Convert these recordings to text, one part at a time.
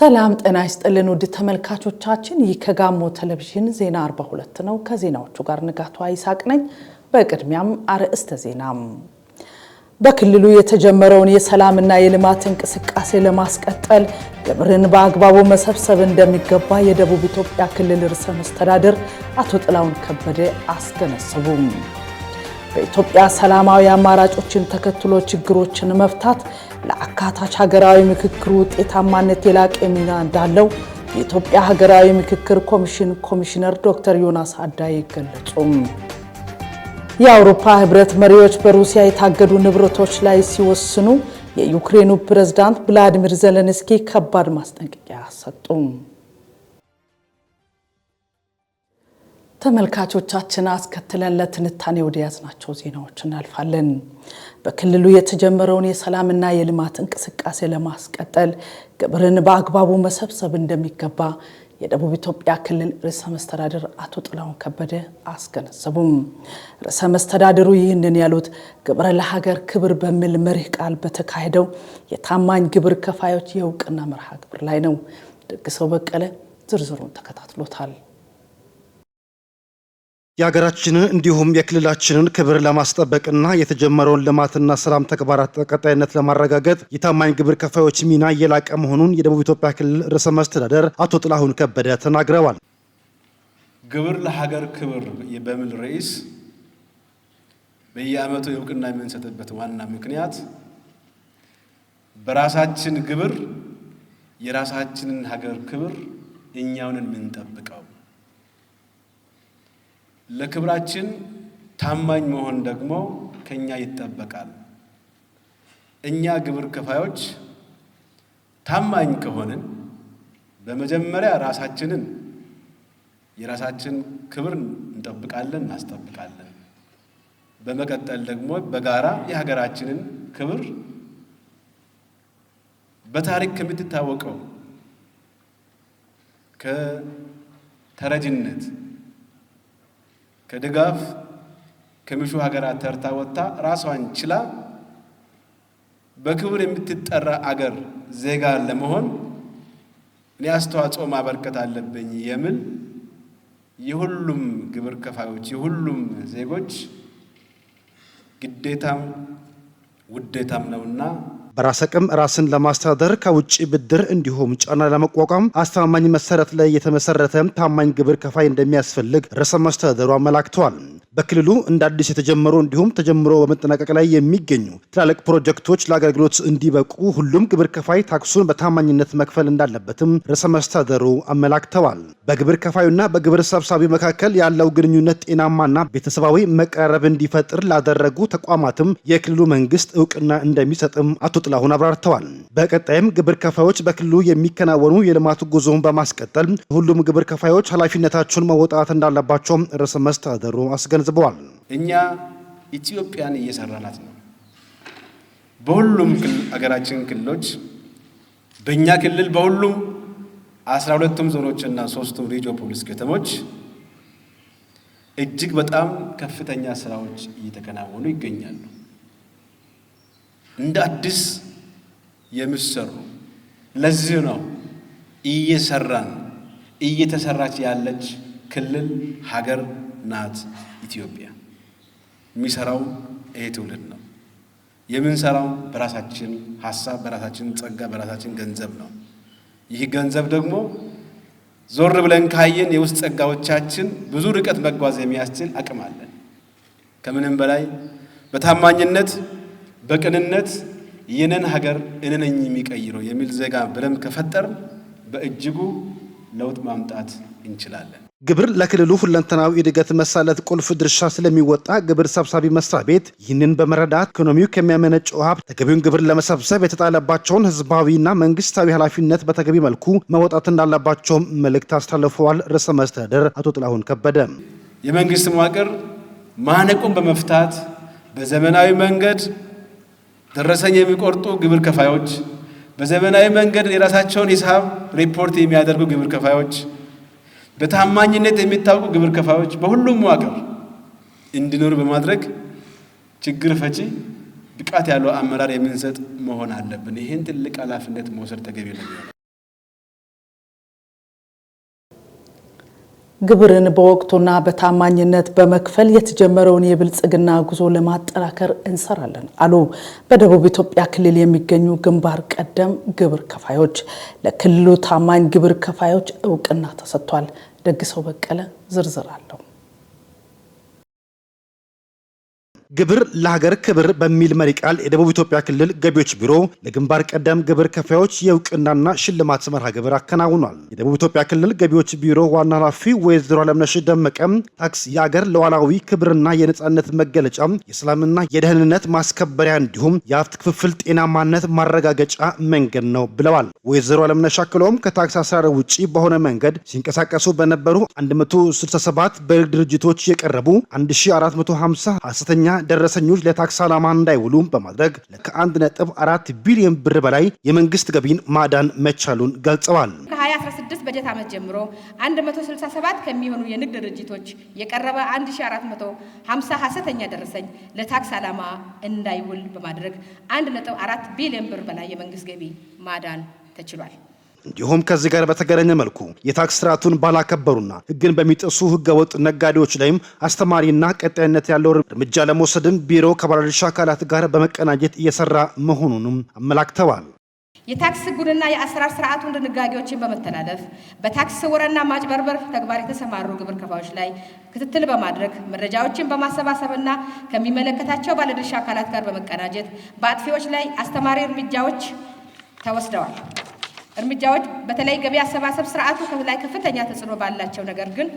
ሰላም ጤና ይስጥልን ውድ ተመልካቾቻችን ይህ ከጋሞ ቴሌቪዥን ዜና 42 ነው። ከዜናዎቹ ጋር ንጋቱ አይሳቅ ነኝ። በቅድሚያም አርዕስተ ዜና። በክልሉ የተጀመረውን የሰላምና የልማት እንቅስቃሴ ለማስቀጠል ግብርን በአግባቡ መሰብሰብ እንደሚገባ የደቡብ ኢትዮጵያ ክልል ርዕሰ መስተዳድር አቶ ጥላሁን ከበደ አስገነዘቡ። በኢትዮጵያ ሰላማዊ አማራጮችን ተከትሎ ችግሮችን መፍታት ለአካታች ሀገራዊ ምክክር ውጤታማነት የላቀ ሚና እንዳለው የኢትዮጵያ ሀገራዊ ምክክር ኮሚሽን ኮሚሽነር ዶክተር ዮናስ አዳዬ ገለጹ። የአውሮፓ ህብረት መሪዎች በሩሲያ የታገዱ ንብረቶች ላይ ሲወስኑ የዩክሬኑ ፕሬዝዳንት ቭላዲሚር ዜሌንስኪ ከባድ ማስጠንቀቂያ ሰጡ። ተመልካቾቻችን አስከትለን ለትንታኔ ወደ ያዝናቸው ዜናዎች እናልፋለን። በክልሉ የተጀመረውን የሰላምና የልማት እንቅስቃሴ ለማስቀጠል ግብርን በአግባቡ መሰብሰብ እንደሚገባ የደቡብ ኢትዮጵያ ክልል ርዕሰ መስተዳድር አቶ ጥላሁን ከበደ አስገነዘቡ። ርዕሰ መስተዳድሩ ይህንን ያሉት ግብረ ለሀገር ክብር በሚል መርህ ቃል በተካሄደው የታማኝ ግብር ከፋዮች የእውቅና መርሃ ግብር ላይ ነው። ደግሰው በቀለ ዝርዝሩን ተከታትሎታል። የሀገራችንን እንዲሁም የክልላችንን ክብር ለማስጠበቅና የተጀመረውን ልማትና ሰላም ተግባራት ቀጣይነት ለማረጋገጥ የታማኝ ግብር ከፋዮች ሚና የላቀ መሆኑን የደቡብ ኢትዮጵያ ክልል ርዕሰ መስተዳድር አቶ ጥላሁን ከበደ ተናግረዋል። ግብር ለሀገር ክብር በሚል ርዕስ በየዓመቱ እውቅና የምንሰጥበት ዋና ምክንያት በራሳችን ግብር የራሳችንን ሀገር ክብር እኛውን የምንጠብቀው ለክብራችን ታማኝ መሆን ደግሞ ከኛ ይጠበቃል። እኛ ግብር ከፋዮች ታማኝ ከሆንን በመጀመሪያ የራሳችን ክብር እንጠብቃለን፣ እናስጠብቃለን። በመቀጠል ደግሞ በጋራ የሀገራችንን ክብር በታሪክ ከምትታወቀው ከተረጅነት ከድጋፍ ከሚሹ ሀገራት ተርታ ወጥታ ራሷን ችላ በክብር የምትጠራ አገር ዜጋ ለመሆን እኔ አስተዋጽኦ ማበርከት አለብኝ የሚል የሁሉም ግብር ከፋዮች የሁሉም ዜጎች ግዴታም ውዴታም ነውና በራስ አቅም ራስን ለማስተዳደር ከውጭ ብድር እንዲሁም ጫና ለመቋቋም አስተማማኝ መሰረት ላይ የተመሰረተ ታማኝ ግብር ከፋይ እንደሚያስፈልግ ርዕሰ መስተዳድሩ አመላክተዋል። በክልሉ እንደ አዲስ የተጀመሩ እንዲሁም ተጀምሮ በመጠናቀቅ ላይ የሚገኙ ትላልቅ ፕሮጀክቶች ለአገልግሎት እንዲበቁ ሁሉም ግብር ከፋይ ታክሱን በታማኝነት መክፈል እንዳለበትም ርዕሰ መስተዳድሩ አመላክተዋል። በግብር ከፋዩና በግብር ሰብሳቢ መካከል ያለው ግንኙነት ጤናማና ቤተሰባዊ መቀራረብ እንዲፈጥር ላደረጉ ተቋማትም የክልሉ መንግስት እውቅና እንደሚሰጥም አቶ ጥላሁን አብራርተዋል። በቀጣይም ግብር ከፋዮች በክልሉ የሚከናወኑ የልማት ጉዞውን በማስቀጠል ሁሉም ግብር ከፋዮች ኃላፊነታቸውን መወጣት እንዳለባቸው ርዕሰ መስተዳድሩ አስገንዝበዋል። እኛ ኢትዮጵያን እየሰራናት ነው። በሁሉም አገራችን ክልሎች በእኛ ክልል በሁሉም 12ቱም ዞኖችና 3ቱም ሪጂዮፖሊስ ከተሞች እጅግ በጣም ከፍተኛ ስራዎች እየተከናወኑ ይገኛሉ። እንደ አዲስ የሚሰሩ ለዚህ ነው እየተሰራች ያለች ክልል ሀገር ናት ኢትዮጵያ። የሚሰራው ይሄ ትውልድ ነው። የምንሰራው በራሳችን ሀሳብ፣ በራሳችን ጸጋ፣ በራሳችን ገንዘብ ነው። ይህ ገንዘብ ደግሞ ዞር ብለን ካየን የውስጥ ጸጋዎቻችን ብዙ ርቀት መጓዝ የሚያስችል አቅም አለን። ከምንም በላይ በታማኝነት በቅንነት የነን ሀገር እኔ ነኝ የሚቀይረው የሚል ዜጋ በደንብ ከፈጠር በእጅጉ ለውጥ ማምጣት እንችላለን። ግብር ለክልሉ ሁለንተናዊ እድገት መሳለት ቁልፍ ድርሻ ስለሚወጣ ግብር ሰብሳቢ መስሪያ ቤት ይህንን በመረዳት ኢኮኖሚው ከሚያመነጨው ሀብት ተገቢውን ግብር ለመሰብሰብ የተጣለባቸውን ህዝባዊና መንግስታዊ ኃላፊነት በተገቢ መልኩ መወጣት እንዳለባቸው መልእክት አስተላልፈዋል። ርዕሰ መስተዳድር አቶ ጥላሁን ከበደ የመንግስት መዋቅር ማነቆን በመፍታት በዘመናዊ መንገድ ደረሰኝ የሚቆርጡ ግብር ከፋዮች፣ በዘመናዊ መንገድ የራሳቸውን ሂሳብ ሪፖርት የሚያደርጉ ግብር ከፋዮች፣ በታማኝነት የሚታወቁ ግብር ከፋዮች በሁሉም መዋቅር እንዲኖሩ በማድረግ ችግር ፈቺ ብቃት ያለው አመራር የምንሰጥ መሆን አለብን። ይህን ትልቅ ኃላፊነት መውሰድ ተገቢ ነው። ግብርን በወቅቱና በታማኝነት በመክፈል የተጀመረውን የብልጽግና ጉዞ ለማጠናከር እንሰራለን አሉ በደቡብ ኢትዮጵያ ክልል የሚገኙ ግንባር ቀደም ግብር ከፋዮች። ለክልሉ ታማኝ ግብር ከፋዮች እውቅና ተሰጥቷል። ደግሰው በቀለ ዝርዝር አለው። ግብር ለሀገር ክብር በሚል መሪ ቃል የደቡብ ኢትዮጵያ ክልል ገቢዎች ቢሮ ለግንባር ቀደም ግብር ከፋዮች የእውቅናና ሽልማት መርሃ ግብር አከናውኗል። የደቡብ ኢትዮጵያ ክልል ገቢዎች ቢሮ ዋና ኃላፊ ወይዘሮ አለምነሽ ደመቀም ታክስ የሀገር ሉዓላዊ ክብርና የነጻነት መገለጫ፣ የሰላምና የደህንነት ማስከበሪያ እንዲሁም የሀብት ክፍፍል ጤናማነት ማረጋገጫ መንገድ ነው ብለዋል። ወይዘሮ አለምነሽ አክለውም ከታክስ አሰራር ውጪ በሆነ መንገድ ሲንቀሳቀሱ በነበሩ 167 በግል ድርጅቶች የቀረቡ 1450 ሐሰተኛ ደረሰኞች ለታክስ ዓላማ እንዳይውሉ በማድረግ ከ1.4 ቢሊዮን ብር በላይ የመንግስት ገቢን ማዳን መቻሉን ገልጸዋል። ከ2016 በጀት ዓመት ጀምሮ 167 ከሚሆኑ የንግድ ድርጅቶች የቀረበ 1450 ሐሰተኛ ደረሰኝ ለታክስ ዓላማ እንዳይውል በማድረግ 1.4 ቢሊዮን ብር በላይ የመንግስት ገቢ ማዳን ተችሏል። እንዲሁም ከዚህ ጋር በተገናኘ መልኩ የታክስ ስርዓቱን ባላከበሩና ሕግን በሚጥሱ ህገወጥ ነጋዴዎች ላይም አስተማሪና ቀጣይነት ያለው እርምጃ ለመውሰድም ቢሮ ከባለድርሻ አካላት ጋር በመቀናጀት እየሰራ መሆኑንም አመላክተዋል። የታክስ ሕጉንና የአሰራር ስርዓቱን ድንጋጌዎችን በመተላለፍ በታክስ ስወራና ማጭበርበር ተግባር የተሰማሩ ግብር ከፋዮች ላይ ክትትል በማድረግ መረጃዎችን በማሰባሰብና ከሚመለከታቸው ባለድርሻ አካላት ጋር በመቀናጀት በአጥፊዎች ላይ አስተማሪ እርምጃዎች ተወስደዋል። እርምጃዎች በተለይ ገቢ አሰባሰብ ስርዓቱ ላይ ከፍተኛ ተጽዕኖ ባላቸው ነገር ግን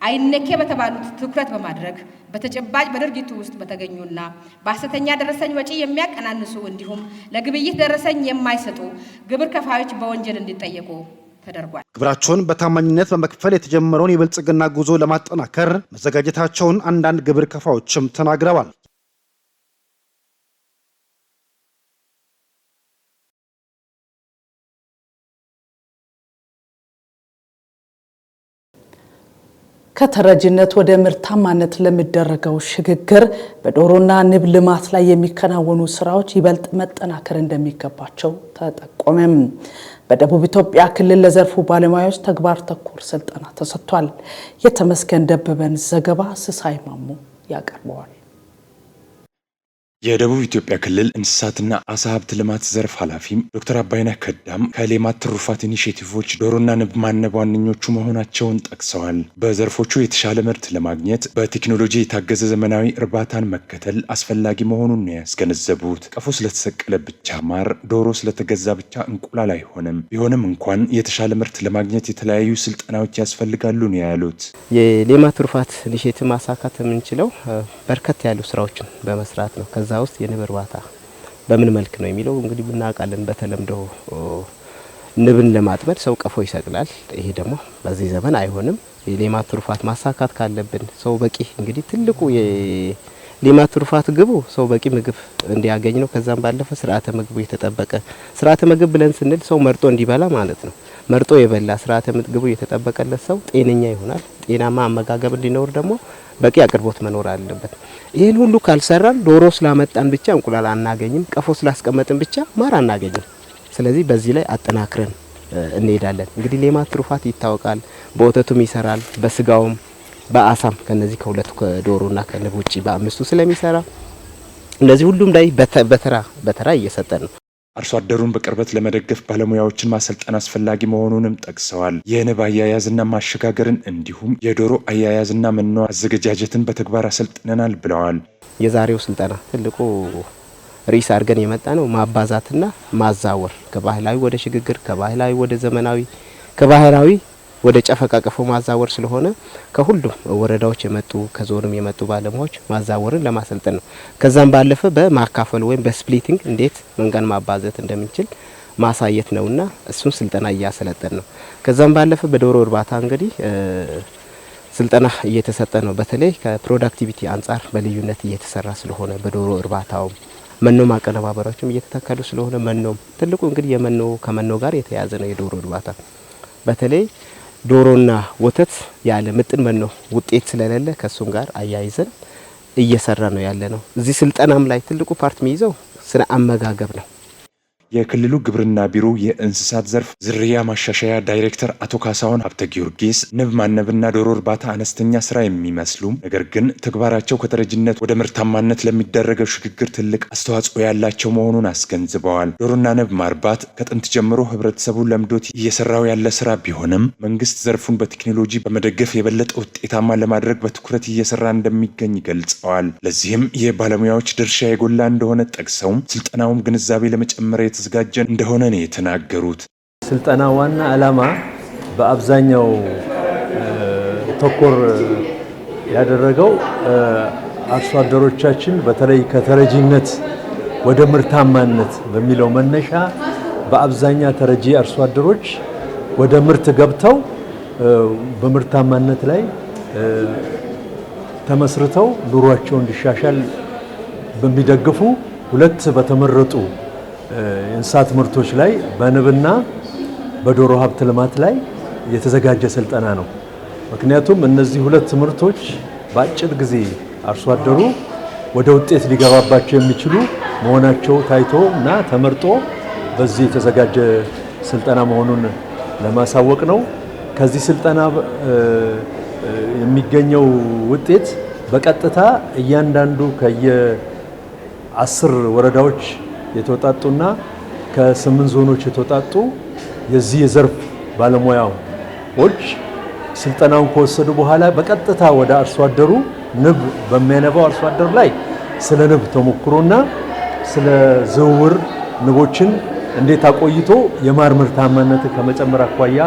አይነኬ በተባሉት ትኩረት በማድረግ በተጨባጭ በድርጊቱ ውስጥ በተገኙና በሐሰተኛ ደረሰኝ ወጪ የሚያቀናንሱ እንዲሁም ለግብይት ደረሰኝ የማይሰጡ ግብር ከፋዮች በወንጀል እንዲጠየቁ ተደርጓል። ግብራቸውን በታማኝነት በመክፈል የተጀመረውን የብልጽግና ጉዞ ለማጠናከር መዘጋጀታቸውን አንዳንድ ግብር ከፋዮችም ተናግረዋል። ከተረጂነት ወደ ምርታማነት ለሚደረገው ሽግግር በዶሮና ንብ ልማት ላይ የሚከናወኑ ስራዎች ይበልጥ መጠናከር እንደሚገባቸው ተጠቆመም። በደቡብ ኢትዮጵያ ክልል ለዘርፉ ባለሙያዎች ተግባር ተኮር ስልጠና ተሰጥቷል። የተመስገን ደበበን ዘገባ ስሳይ ማሙ ያቀርበዋል። የደቡብ ኢትዮጵያ ክልል እንስሳትና አሳ ሀብት ልማት ዘርፍ ኃላፊ ዶክተር አባይነህ ከዳም ከሌማት ትሩፋት ኢኒሼቲቮች ዶሮና ንብ ማነብ ዋነኞቹ መሆናቸውን ጠቅሰዋል። በዘርፎቹ የተሻለ ምርት ለማግኘት በቴክኖሎጂ የታገዘ ዘመናዊ እርባታን መከተል አስፈላጊ መሆኑን ነው ያስገነዘቡት። ቀፎ ስለተሰቀለ ብቻ ማር፣ ዶሮ ስለተገዛ ብቻ እንቁላል አይሆንም። ቢሆንም እንኳን የተሻለ ምርት ለማግኘት የተለያዩ ስልጠናዎች ያስፈልጋሉ ነው ያሉት። የሌማት ትሩፋት ኢኒሼቲቭ ማሳካት የምንችለው በርከት ያሉ ስራዎችን በመስራት ነው። ከዛ ውስጥ የንብ እርባታ በምን መልክ ነው የሚለው እንግዲህ ብናውቃለን። በተለምዶ ንብን ለማጥመድ ሰው ቀፎ ይሰቅላል። ይሄ ደግሞ በዚህ ዘመን አይሆንም። የሌማት ትሩፋት ማሳካት ካለብን ሰው በቂ እንግዲህ ትልቁ የሌማት ትሩፋት ግቡ ሰው በቂ ምግብ እንዲያገኝ ነው። ከዛም ባለፈ ስርዓተ ምግቡ የተጠበቀ ስርዓተ ምግብ ብለን ስንል ሰው መርጦ እንዲበላ ማለት ነው። መርጦ የበላ ስርዓተ ምግቡ የተጠበቀለት ሰው ጤነኛ ይሆናል። ጤናማ አመጋገብ እንዲኖር ደግሞ በቂ አቅርቦት መኖር አለበት። ይህን ሁሉ ካልሰራን ዶሮ ስላመጣን ብቻ እንቁላል አናገኝም፣ ቀፎ ስላስቀመጥን ብቻ ማር አናገኝም። ስለዚህ በዚህ ላይ አጠናክረን እንሄዳለን። እንግዲህ ሌማት ትሩፋት ይታወቃል። በወተቱም ይሰራል፣ በስጋውም በአሳም ከነዚህ ከሁለቱ ከዶሮና ከንብ ውጪ በአምስቱ ስለሚሰራ እነዚህ ሁሉም ላይ በተራ እየሰጠን ነው። አርሶ አደሩን በቅርበት ለመደገፍ ባለሙያዎችን ማሰልጠን አስፈላጊ መሆኑንም ጠቅሰዋል። የንብ አያያዝና ማሸጋገርን እንዲሁም የዶሮ አያያዝና መኖ አዘገጃጀትን በተግባር አሰልጥነናል ብለዋል። የዛሬው ስልጠና ትልቁ ርዕስ አድርገን የመጣ ነው ማባዛትና ማዛወር፣ ከባህላዊ ወደ ሽግግር፣ ከባህላዊ ወደ ዘመናዊ፣ ከባህላዊ ወደ ጨፈቃ ቀፎ ማዛወር ስለሆነ ከሁሉም ወረዳዎች የመጡ ከዞንም የመጡ ባለሙያዎች ማዛወርን ለማሰልጠን ነው። ከዛም ባለፈ በማካፈል ወይም በስፕሊቲንግ እንዴት መንጋን ማባዛት እንደምንችል ማሳየት ነውና እሱን ስልጠና እያሰለጠን ነው። ከዛም ባለፈ በዶሮ እርባታ እንግዲህ ስልጠና እየተሰጠ ነው። በተለይ ከፕሮዳክቲቪቲ አንጻር በልዩነት እየተሰራ ስለሆነ በዶሮ እርባታው መኖ ማቀነባበሮችም እየተተከሉ ስለሆነ መኖም ትልቁ እንግዲህ የመኖ ከመኖ ጋር የተያያዘ ነው። የዶሮ እርባታ በተለይ ዶሮና ወተት ያለ ምጥን መኖ ውጤት ስለሌለ ከሱም ጋር አያይዘን እየሰራ ነው ያለ ነው። እዚህ ስልጠናም ላይ ትልቁ ፓርት የሚይዘው ስለ አመጋገብ ነው። የክልሉ ግብርና ቢሮ የእንስሳት ዘርፍ ዝርያ ማሻሻያ ዳይሬክተር አቶ ካሳሁን ሀብተ ጊዮርጊስ ንብ ማነብና ዶሮ እርባታ አነስተኛ ስራ የሚመስሉ ነገር ግን ተግባራቸው ከተረጅነት ወደ ምርታማነት ለሚደረገው ሽግግር ትልቅ አስተዋጽኦ ያላቸው መሆኑን አስገንዝበዋል። ዶሮና ንብ ማርባት ከጥንት ጀምሮ ህብረተሰቡ ለምዶት እየሰራው ያለ ስራ ቢሆንም መንግስት ዘርፉን በቴክኖሎጂ በመደገፍ የበለጠ ውጤታማ ለማድረግ በትኩረት እየሰራ እንደሚገኝ ገልጸዋል። ለዚህም የባለሙያዎች ድርሻ የጎላ እንደሆነ ጠቅሰውም ስልጠናውም ግንዛቤ ለመጨመር የተዘጋጀ እንደሆነ ነው የተናገሩት። ስልጠና ዋና ዓላማ በአብዛኛው ተኮር ያደረገው አርሶ አደሮቻችን በተለይ ከተረጂነት ወደ ምርታማነት በሚለው መነሻ በአብዛኛ ተረጂ አርሶ አደሮች ወደ ምርት ገብተው በምርታማነት ላይ ተመስርተው ኑሯቸው እንዲሻሻል በሚደግፉ ሁለት በተመረጡ የእንስሳት ምርቶች ላይ በንብና በዶሮ ሀብት ልማት ላይ የተዘጋጀ ስልጠና ነው። ምክንያቱም እነዚህ ሁለት ምርቶች በአጭር ጊዜ አርሶ አደሩ ወደ ውጤት ሊገባባቸው የሚችሉ መሆናቸው ታይቶ እና ተመርጦ በዚህ የተዘጋጀ ስልጠና መሆኑን ለማሳወቅ ነው። ከዚህ ስልጠና የሚገኘው ውጤት በቀጥታ እያንዳንዱ ከየ10 ወረዳዎች የተወጣጡና ከ8 ዞኖች የተወጣጡ የዚህ የዘርፍ ባለሙያዎች ስልጠናውን ከወሰዱ በኋላ በቀጥታ ወደ አርሶ አደሩ ንብ በሚያነባው አርሶ አደር ላይ ስለ ንብ ተሞክሮና ስለ ዝውውር ንቦችን እንዴት አቆይቶ የማር ምርታማነትን ከመጨመር አኳያ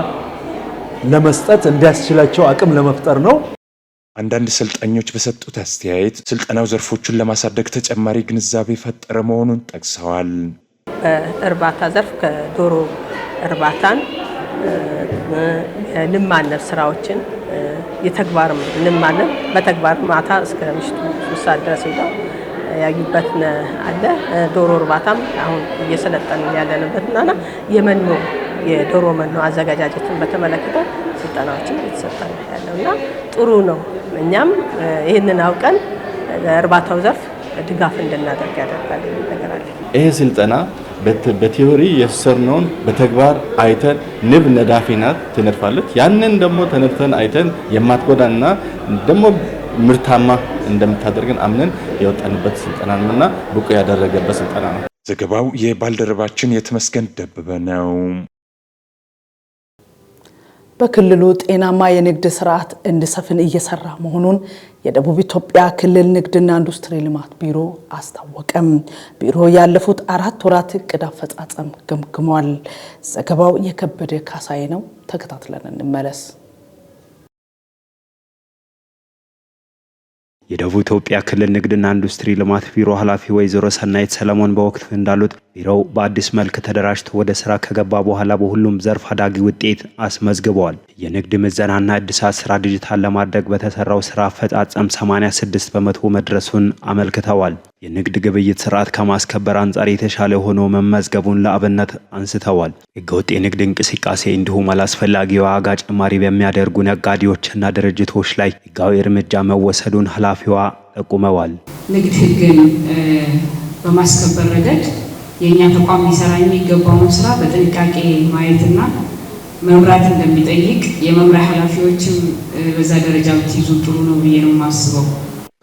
ለመስጠት እንዲያስችላቸው አቅም ለመፍጠር ነው። አንዳንድ ሰልጣኞች በሰጡት አስተያየት ስልጠናው ዘርፎቹን ለማሳደግ ተጨማሪ ግንዛቤ ፈጠረ መሆኑን ጠቅሰዋል። በእርባታ ዘርፍ ከዶሮ እርባታን፣ ንብ ማነብ ስራዎችን የተግባር ንብ ማነብ በተግባር ማታ እስከ ምሽቱ 3 ሰዓት ድረስ ሄደው ያዩበት አለ። ዶሮ እርባታም አሁን እየሰለጠን ያለንበትና የዶሮ መኖ አዘጋጃጀትን በተመለከተ ስልጠናዎችን እየተሰጠ ያለውና ጥሩ ነው። እኛም ይህንን አውቀን ለእርባታው ዘርፍ ድጋፍ እንድናደርግ ያደርጋል ነገር አለ። ይሄ ስልጠና በቲዮሪ የሰርነውን በተግባር አይተን ንብ ነዳፊ ናት፣ ትነድፋለች። ያንን ደግሞ ተነድፈን አይተን የማትጎዳና ደግሞ ምርታማ እንደምታደርገን አምነን የወጣንበት ስልጠና ነውና ብቁ ያደረገበት ስልጠና ነው። ዘገባው የባልደረባችን የተመስገን ደበበ ነው። በክልሉ ጤናማ የንግድ ስርዓት እንዲሰፍን እየሰራ መሆኑን የደቡብ ኢትዮጵያ ክልል ንግድና ኢንዱስትሪ ልማት ቢሮ አስታወቀም። ቢሮ ያለፉት 4 ወራት እቅድ አፈጻጸም ገምግሟል። ዘገባው የከበደ ካሳዬ ነው። ተከታትለን እንመለስ። የደቡብ ኢትዮጵያ ክልል ንግድና ኢንዱስትሪ ልማት ቢሮ ኃላፊ ወይዘሮ ሰናይት ሰለሞን በወቅቱ እንዳሉት ቢሮው በአዲስ መልክ ተደራጅቶ ወደ ስራ ከገባ በኋላ በሁሉም ዘርፍ አዳጊ ውጤት አስመዝግበዋል። የንግድ ምዘናና እድሳት ስራ ዲጂታል ለማድረግ በተሰራው ስራ አፈጻጸም 86 በመቶ መድረሱን አመልክተዋል። የንግድ ግብይት ስርዓት ከማስከበር አንጻር የተሻለ ሆኖ መመዝገቡን ለአብነት አንስተዋል። ህገወጥ የንግድ እንቅስቃሴ እንዲሁም አላስፈላጊ የዋጋ ጭማሪ በሚያደርጉ ነጋዴዎችና ድርጅቶች ላይ ህጋዊ እርምጃ መወሰዱን ኃላፊዋ ጠቁመዋል። ንግድ ህግን በማስከበር ረገድ የኛ ተቋም ሊሰራ የሚገባውን ስራ በጥንቃቄ ማየትና መምራት እንደሚጠይቅ የመምሪያ ኃላፊዎችም በዛ ደረጃ ብትይዙ ጥሩ ነው ብዬ ነው የማስበው።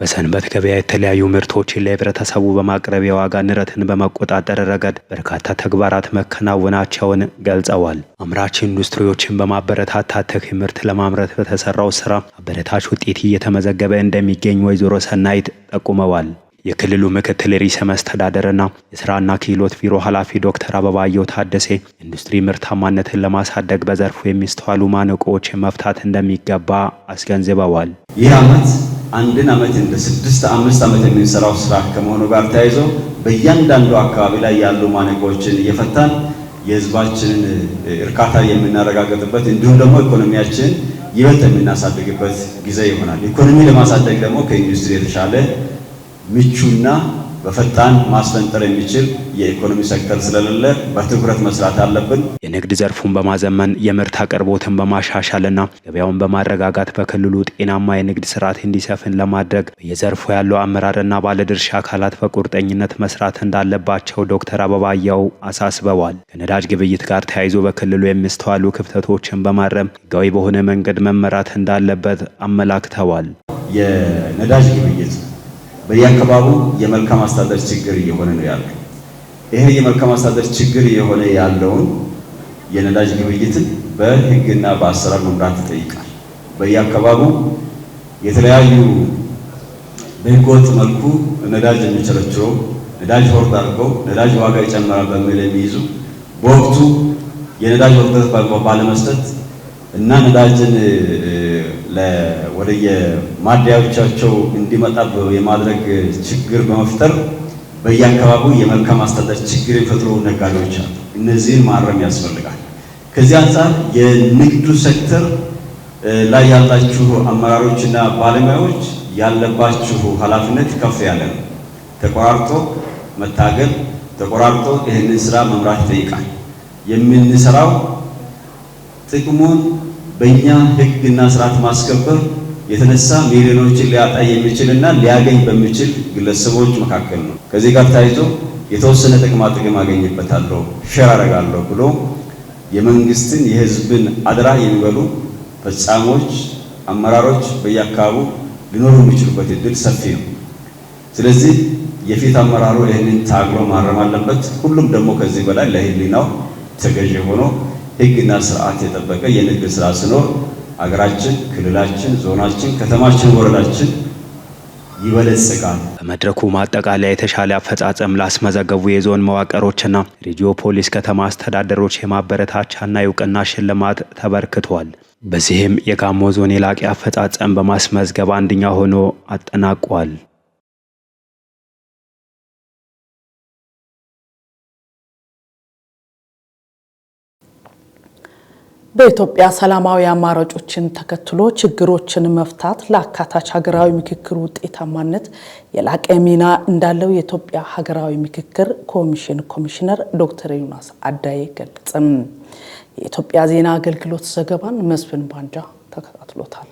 በሰንበት ገበያ የተለያዩ ምርቶችን ለህብረተሰቡ በማቅረብ የዋጋ ንረትን በመቆጣጠር ረገድ በርካታ ተግባራት መከናወናቸውን ገልጸዋል። አምራች ኢንዱስትሪዎችን በማበረታታት ምርት ለማምረት በተሰራው ስራ አበረታች ውጤት እየተመዘገበ እንደሚገኝ ወይዘሮ ሰናይት ጠቁመዋል። የክልሉ ምክትል ርዕሰ መስተዳድርና የስራና ክህሎት ቢሮ ኃላፊ ዶክተር አበባየሁ ታደሴ ኢንዱስትሪ ምርታማነትን ለማሳደግ በዘርፉ የሚስተዋሉ ማነቆዎችን መፍታት እንደሚገባ አስገንዝበዋል። ይህ ዓመት አንድን ዓመት እንደ 6-5 ዓመት የምንሰራው ስራ ከመሆኑ ጋር ተያይዞ በእያንዳንዱ አካባቢ ላይ ያሉ ማነቆዎችን እየፈታን የህዝባችንን እርካታ የምናረጋግጥበት እንዲሁም ደግሞ ኢኮኖሚያችን ይበልጥ የምናሳድግበት ጊዜ ይሆናል። ኢኮኖሚ ለማሳደግ ደግሞ ከኢንዱስትሪ የተሻለ ምቹና በፈጣን ማስፈንጠር የሚችል የኢኮኖሚ ሴክተር ስለሌለ በትኩረት መስራት አለብን። የንግድ ዘርፉን በማዘመን የምርት አቅርቦትን በማሻሻልና ገበያውን በማረጋጋት በክልሉ ጤናማ የንግድ ስርዓት እንዲሰፍን ለማድረግ የዘርፉ ያለው አመራርና ባለድርሻ አካላት በቁርጠኝነት መስራት እንዳለባቸው ዶክተር አበባየሁ አሳስበዋል። ከነዳጅ ግብይት ጋር ተያይዞ በክልሉ የሚስተዋሉ ክፍተቶችን በማረም ህጋዊ በሆነ መንገድ መመራት እንዳለበት አመላክተዋል። የነዳጅ ግብይት በየአካባቢው የመልካም አስተዳደር ችግር እየሆነ ነው ያለው። ይሄ የመልካም አስተዳደር ችግር እየሆነ ያለውን የነዳጅ ግብይትን በህግና በአሰራር መምራት ይጠይቃል። በየአካባቢው የተለያዩ በህገወጥ መልኩ ነዳጅ የሚቸረችሩ ነዳጅ ሆርድ አድርገው ነዳጅ ዋጋ ይጨምራል በሚል የሚይዙ በወቅቱ የነዳጅ ወርደት ባለመስጠት እና ነዳጅን ወደ የማደያዎቻቸው እንዲመጣ የማድረግ ችግር በመፍጠር በየአካባቢው የመልካም አስተዳደር ችግር የፈጥሩ ነጋዴዎች አሉ። እነዚህን ማረም ያስፈልጋል። ከዚህ አንፃር የንግዱ ሴክተር ላይ ያላችሁ አመራሮችና ባለሙያዎች ያለባችሁ ኃላፊነት ከፍ ያለ ነው። ተቆራርጦ መታገል፣ ተቆራርጦ ይህንን ስራ መምራት ይጠይቃል። የምንሰራው ጥቅሙን በእኛ ህግና ስርዓት ማስከበር የተነሳ ሚሊዮኖችን ሊያጣ የሚችልና ሊያገኝ በሚችል ግለሰቦች መካከል ነው። ከዚህ ጋር ታይቶ የተወሰነ ጥቅም አገኝበታለሁ፣ ሼር አደርጋለሁ ብሎ የመንግስትን የህዝብን አደራ የሚበሉ ፈጻሞች፣ አመራሮች በየአካባቢው ሊኖሩ የሚችሉበት እድል ሰፊ ነው። ስለዚህ የፊት አመራሩ ይህንን ታግሎ ማረም አለበት። ሁሉም ደግሞ ከዚህ በላይ ለህሊናው ተገዥ ሆኖ ህግና ስርዓት የጠበቀ የንግድ ስራ ሲኖር አገራችን፣ ክልላችን፣ ዞናችን፣ ከተማችን፣ ወረዳችን ይበለጽጋል። በመድረኩ ማጠቃለያ የተሻለ አፈጻጸም ላስመዘገቡ የዞን መዋቅሮችና ሬዲዮ ፖሊስ ከተማ አስተዳደሮች የማበረታቻና የእውቅና ሽልማት ተበርክቷል። በዚህም የጋሞ ዞን የላቀ አፈጻጸም በማስመዝገብ አንደኛ ሆኖ አጠናቋል። በኢትዮጵያ ሰላማዊ አማራጮችን ተከትሎ ችግሮችን መፍታት ለአካታች ሀገራዊ ምክክር ውጤታማነት የላቀ ሚና እንዳለው የኢትዮጵያ ሀገራዊ ምክክር ኮሚሽን ኮሚሽነር ዶክተር ዮናስ አዳዬ ገለጹ። የኢትዮጵያ ዜና አገልግሎት ዘገባን መስፍን ባንጃ ተከታትሎታል።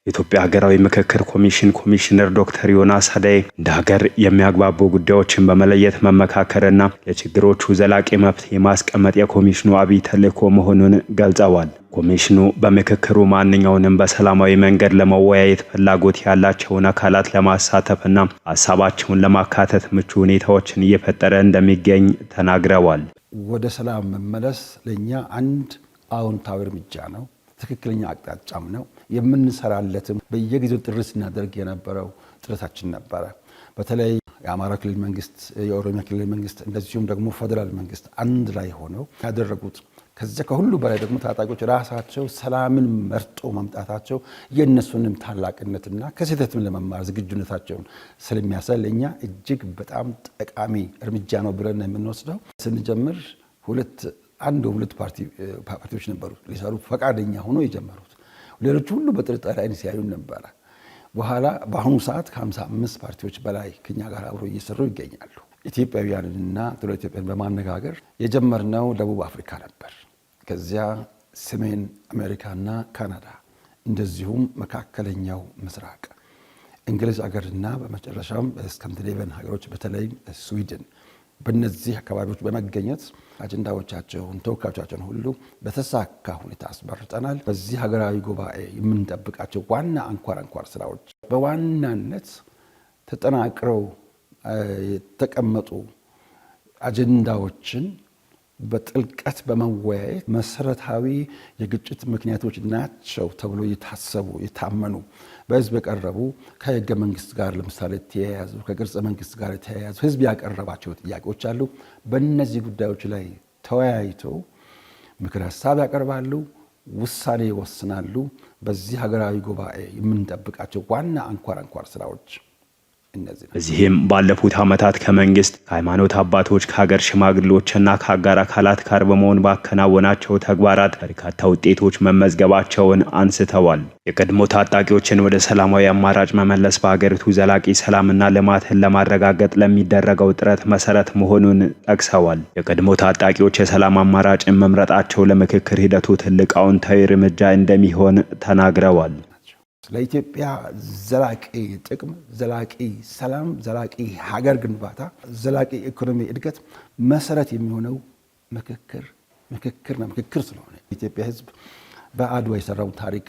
የኢትዮጵያ ሀገራዊ ምክክር ኮሚሽን ኮሚሽነር ዶክተር ዮናስ አዳዬ እንደ ሀገር የሚያግባቡ ጉዳዮችን በመለየት መመካከርና ለችግሮቹ ዘላቂ መፍትሄ ማስቀመጥ የኮሚሽኑ አብይ ተልዕኮ መሆኑን ገልጸዋል። ኮሚሽኑ በምክክሩ ማንኛውንም በሰላማዊ መንገድ ለመወያየት ፍላጎት ያላቸውን አካላት ለማሳተፍና ሀሳባቸውን ለማካተት ምቹ ሁኔታዎችን እየፈጠረ እንደሚገኝ ተናግረዋል። ወደ ሰላም መመለስ ለኛ አንድ አዎንታዊ እርምጃ ነው። ትክክለኛ አቅጣጫም ነው። የምንሰራለትም በየጊዜው ጥረት ስናደርግ የነበረው ጥረታችን ነበረ። በተለይ የአማራ ክልል መንግስት፣ የኦሮሚያ ክልል መንግስት እንደዚሁም ደግሞ ፌደራል መንግስት አንድ ላይ ሆነው ያደረጉት ከዚያ ከሁሉ በላይ ደግሞ ታጣቂዎች ራሳቸው ሰላምን መርጦ መምጣታቸው የእነሱንም ታላቅነትና ከስህተትም ለመማር ዝግጁነታቸውን ስለሚያሳይ ለኛ እጅግ በጣም ጠቃሚ እርምጃ ነው ብለን የምንወስደው። ስንጀምር ሁለት ፓርቲዎች ነበሩ ሊሰሩ ፈቃደኛ ሆኖ የጀመሩት። ሌሎች ሁሉ በጥርጣሬ አይን ሲያዩ ነበረ። በኋላ በአሁኑ ሰዓት ከ55 ፓርቲዎች በላይ ከኛ ጋር አብሮ እየሰሩ ይገኛሉ። ኢትዮጵያውያንና ትውልደ ኢትዮጵያን በማነጋገር የጀመርነው ደቡብ አፍሪካ ነበር። ከዚያ ሰሜን አሜሪካና ካናዳ እንደዚሁም መካከለኛው ምስራቅ እንግሊዝ ሀገርና በመጨረሻም ስካንዲኔቪያን ሀገሮች በተለይ ስዊድን በእነዚህ አካባቢዎች በመገኘት አጀንዳዎቻቸውን ተወካዮቻቸውን ሁሉ በተሳካ ሁኔታ አስመርጠናል። በዚህ ሀገራዊ ጉባኤ የምንጠብቃቸው ዋና አንኳር ስራዎች በዋናነት ተጠናቅረው የተቀመጡ አጀንዳዎችን በጥልቀት በመወያየት መሰረታዊ የግጭት ምክንያቶች ናቸው ተብሎ የታሰቡ የታመኑ በህዝብ የቀረቡ ከህገ መንግስት ጋር ለምሳሌ ተያያዙ ከቅርጽ መንግስት ጋር ተያያዙ ህዝብ ያቀረባቸው ጥያቄዎች አሉ። በእነዚህ ጉዳዮች ላይ ተወያይተው ምክር ሀሳብ ያቀርባሉ፣ ውሳኔ ይወስናሉ። በዚህ ሀገራዊ ጉባኤ የምንጠብቃቸው ዋና አንኳር ስራዎች እነዚህ ነው። በዚህም ባለፉት ዓመታት ከመንግስት ከሃይማኖት አባቶች ከሀገር ሽማግሌዎችና ከአጋር አካላት ጋር በመሆን ባከናወናቸው ተግባራት በርካታ ውጤቶች መመዝገባቸውን አንስተዋል። የቀድሞ ታጣቂዎችን ወደ ሰላማዊ አማራጭ መመለስ በሀገሪቱ ዘላቂ ሰላምና ልማትን ለማረጋገጥ ለሚደረገው ጥረት መሰረት መሆኑን ጠቅሰዋል። የቀድሞ ታጣቂዎች የሰላም አማራጭን መምረጣቸው ለምክክር ሂደቱ ትልቅ አዎንታዊ እርምጃ እንደሚሆን ተናግረዋል። ለኢትዮጵያ ዘላቂ ጥቅም፣ ዘላቂ ሰላም፣ ዘላቂ ሀገር ግንባታ፣ ዘላቂ ኢኮኖሚ እድገት መሰረት የሚሆነው ምክክር ስለሆነ የኢትዮጵያ ሕዝብ በአድዋ የሰራው ታሪክ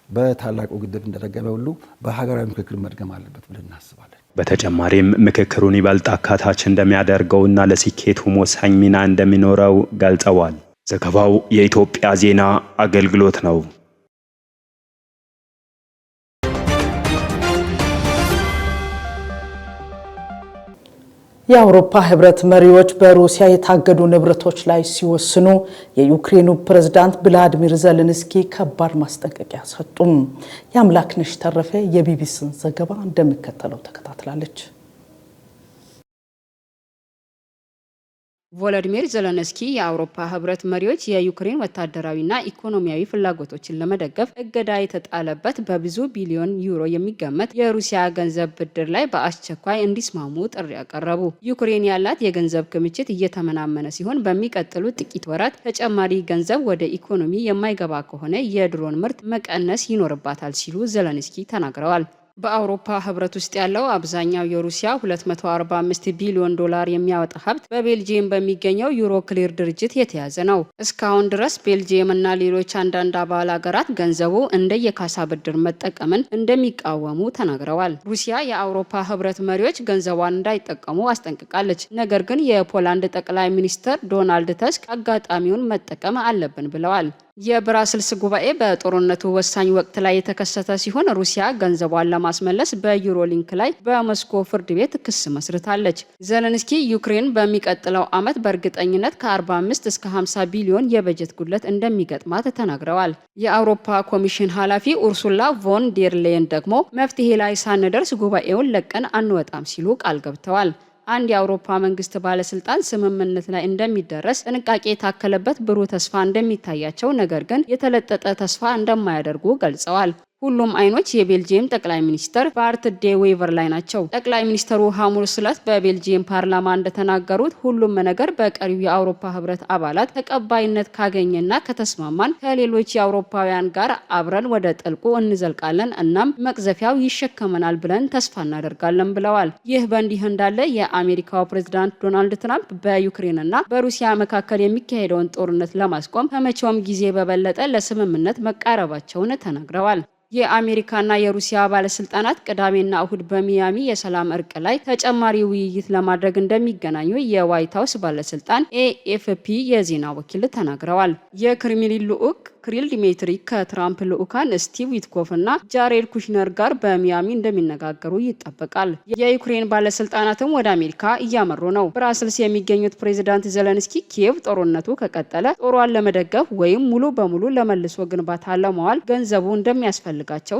በታላቁ ግድብ እንደደገመ ሁሉ በሀገራዊ ምክክር መድገም አለበት ብለን እናስባለን። በተጨማሪም ምክክሩን ይበልጥ አካታች እንደሚያደርገውና ለስኬቱም ወሳኝ ሚና እንደሚኖረው ገልጸዋል። ዘገባው የኢትዮጵያ ዜና አገልግሎት ነው። የአውሮፓ ህብረት መሪዎች በሩሲያ የታገዱ ንብረቶች ላይ ሲወስኑ የዩክሬኑ ፕሬዝዳንት ቭላዲሚር ዜሌንስኪ ከባድ ማስጠንቀቂያ ሰጡም። የአምላክነሽ ተረፈ የቢቢሲን ዘገባ እንደሚከተለው ተከታትላለች። ቮሎዲሚር ዜሌንስኪ የአውሮፓ ህብረት መሪዎች የዩክሬን ወታደራዊና ኢኮኖሚያዊ ፍላጎቶችን ለመደገፍ እገዳ የተጣለበት በብዙ ቢሊዮን ዩሮ የሚገመት የሩሲያ ገንዘብ ብድር ላይ በአስቸኳይ እንዲስማሙ ጥሪ ያቀረቡ። ዩክሬን ያላት የገንዘብ ክምችት እየተመናመነ ሲሆን በሚቀጥሉት ጥቂት ወራት ተጨማሪ ገንዘብ ወደ ኢኮኖሚ የማይገባ ከሆነ የድሮን ምርት መቀነስ ይኖርባታል ሲሉ ዜሌንስኪ ተናግረዋል። በአውሮፓ ህብረት ውስጥ ያለው አብዛኛው የሩሲያ 245 ቢሊዮን ዶላር የሚያወጣ ሀብት በቤልጂየም በሚገኘው ዩሮክሊር ድርጅት የተያዘ ነው። እስካሁን ድረስ ቤልጂየም እና ሌሎች አንዳንድ አባል ሀገራት ገንዘቡ እንደ የካሳ ብድር መጠቀምን እንደሚቃወሙ ተናግረዋል። ሩሲያ የአውሮፓ ህብረት መሪዎች ገንዘቧን እንዳይጠቀሙ አስጠንቅቃለች። ነገር ግን የፖላንድ ጠቅላይ ሚኒስትር ዶናልድ ተስክ አጋጣሚውን መጠቀም አለብን ብለዋል። የብራስልስ ጉባኤ በጦርነቱ ወሳኝ ወቅት ላይ የተከሰተ ሲሆን ሩሲያ ገንዘቧን ለማስመለስ በዩሮሊንክ ላይ በሞስኮ ፍርድ ቤት ክስ መስርታለች። ዜሌንስኪ ዩክሬን በሚቀጥለው ዓመት በእርግጠኝነት ከ45 እስከ 50 ቢሊዮን የበጀት ጉድለት እንደሚገጥማት ተናግረዋል። የአውሮፓ ኮሚሽን ኃላፊ ኡርሱላ ቮን ዴር ሌየን ደግሞ መፍትሄ ላይ ሳንደርስ ጉባኤውን ለቀን አንወጣም ሲሉ ቃል ገብተዋል። አንድ የአውሮፓ መንግስት ባለስልጣን ስምምነት ላይ እንደሚደረስ ጥንቃቄ የታከለበት ብሩህ ተስፋ እንደሚታያቸው፣ ነገር ግን የተለጠጠ ተስፋ እንደማያደርጉ ገልጸዋል። ሁሉም አይኖች የቤልጂየም ጠቅላይ ሚኒስትር ባርት ዴ ዌቨር ላይ ናቸው። ጠቅላይ ሚኒስትሩ ሐሙስ ዕለት በቤልጂየም ፓርላማ እንደተናገሩት ሁሉም ነገር በቀሪው የአውሮፓ ህብረት አባላት ተቀባይነት ካገኘና ከተስማማን ከሌሎች የአውሮፓውያን ጋር አብረን ወደ ጥልቁ እንዘልቃለን፣ እናም መቅዘፊያው ይሸከመናል ብለን ተስፋ እናደርጋለን ብለዋል። ይህ በእንዲህ እንዳለ የአሜሪካው ፕሬዝዳንት ዶናልድ ትራምፕ በዩክሬንና በሩሲያ መካከል የሚካሄደውን ጦርነት ለማስቆም ከመቼውም ጊዜ በበለጠ ለስምምነት መቃረባቸውን ተናግረዋል። የአሜሪካና የሩሲያ ባለስልጣናት ቅዳሜና እሁድ በሚያሚ የሰላም እርቅ ላይ ተጨማሪ ውይይት ለማድረግ እንደሚገናኙ የዋይት ሀውስ ባለስልጣን ኤኤፍፒ የዜና ወኪል ተናግረዋል። የክሬምሊን ልዑክ ክሪል ዲሜትሪ ከትራምፕ ልዑካን ስቲቭ ዊትኮፍ እና ጃሬድ ኩሽነር ጋር በሚያሚ እንደሚነጋገሩ ይጠበቃል። የዩክሬን ባለስልጣናትም ወደ አሜሪካ እያመሩ ነው። ብራስልስ የሚገኙት ፕሬዝዳንት ዜሌንስኪ ኪየቭ ጦርነቱ ከቀጠለ ጦሯን ለመደገፍ ወይም ሙሉ በሙሉ ለመልሶ ግንባታ ለማዋል ገንዘቡ እንደሚያስፈልጋቸው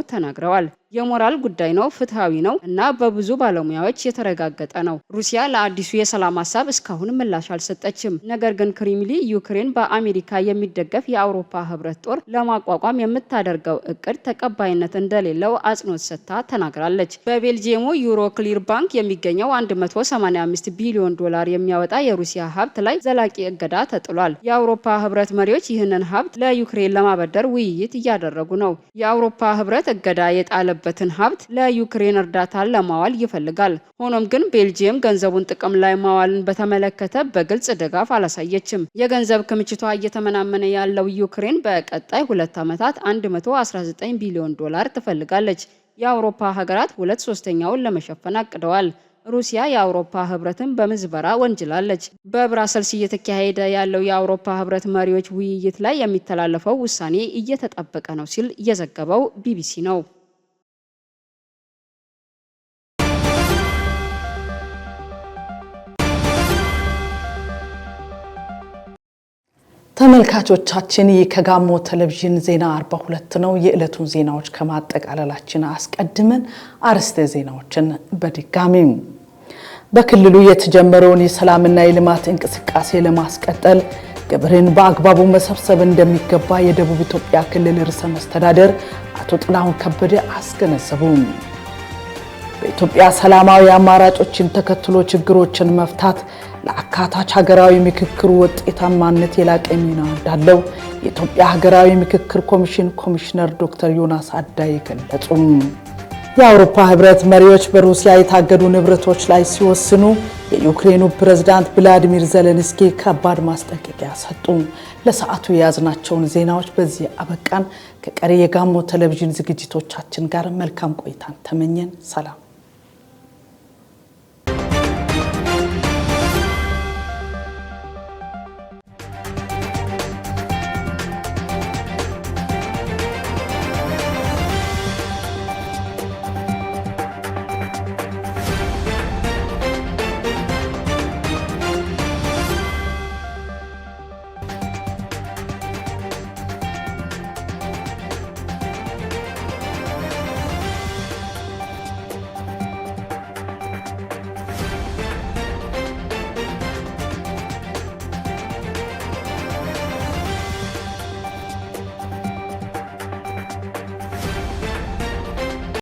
ተናግረዋል። የሞራል ጉዳይ ነው፣ ፍትሃዊ ነው እና በብዙ ባለሙያዎች የተረጋገጠ ነው። ሩሲያ ለአዲሱ የሰላም ሀሳብ እስካሁን ምላሽ አልሰጠችም። ነገር ግን ክሬምሊን ዩክሬን በአሜሪካ የሚደገፍ የአውሮፓ ህብረት ጦር ለማቋቋም የምታደርገው እቅድ ተቀባይነት እንደሌለው አጽንኦት ሰጥታ ተናግራለች። በቤልጂየሙ ዩሮክሊር ባንክ የሚገኘው 185 ቢሊዮን ዶላር የሚያወጣ የሩሲያ ሀብት ላይ ዘላቂ እገዳ ተጥሏል። የአውሮፓ ህብረት መሪዎች ይህንን ሀብት ለዩክሬን ለማበደር ውይይት እያደረጉ ነው። የአውሮፓ ህብረት እገዳ የጣለበትን ሀብት ለዩክሬን እርዳታ ለማዋል ይፈልጋል። ሆኖም ግን ቤልጂየም ገንዘቡን ጥቅም ላይ ማዋልን በተመለከተ በግልጽ ድጋፍ አላሳየችም። የገንዘብ ክምችቷ እየተመናመነ ያለው ዩክሬን በቀጣይ 2 ዓመታት 119 ቢሊዮን ዶላር ትፈልጋለች። የአውሮፓ ሀገራት 2/3ኛውን ለመሸፈን አቅደዋል። ሩሲያ የአውሮፓ ህብረትን በምዝበራ ወንጅላለች። በብራሰልስ እየተካሄደ ያለው የአውሮፓ ህብረት መሪዎች ውይይት ላይ የሚተላለፈው ውሳኔ እየተጠበቀ ነው ሲል የዘገበው ቢቢሲ ነው። ተመልካቾቻችን ከጋሞ ቴሌቪዥን ዜና 42 ነው። የዕለቱን ዜናዎች ከማጠቃለላችን አስቀድመን አርዕስተ ዜናዎችን በድጋሚ በክልሉ የተጀመረውን የሰላምና የልማት እንቅስቃሴ ለማስቀጠል ግብርን በአግባቡ መሰብሰብ እንደሚገባ የደቡብ ኢትዮጵያ ክልል ርዕሰ መስተዳድር አቶ ጥላሁን ከበደ አስገነዘቡ። በኢትዮጵያ ሰላማዊ አማራጮችን ተከትሎ ችግሮችን መፍታት ለአካታች ሀገራዊ ምክክር ውጤታማነት የላቀ ሚና እንዳለው የኢትዮጵያ ሀገራዊ ምክክር ኮሚሽን ኮሚሽነር ዶክተር ዮናስ አዳይ ገለጹ። የአውሮፓ ህብረት መሪዎች በሩሲያ የታገዱ ንብረቶች ላይ ሲወስኑ የዩክሬኑ ፕሬዝዳንት ቭላዲሚር ዜሌንስኪ ከባድ ማስጠንቀቂያ ሰጡ። ለሰዓቱ የያዝናቸውን ዜናዎች በዚህ አበቃን። ከቀሪ የጋሞ ቴሌቪዥን ዝግጅቶቻችን ጋር መልካም ቆይታን ተመኘን። ሰላም።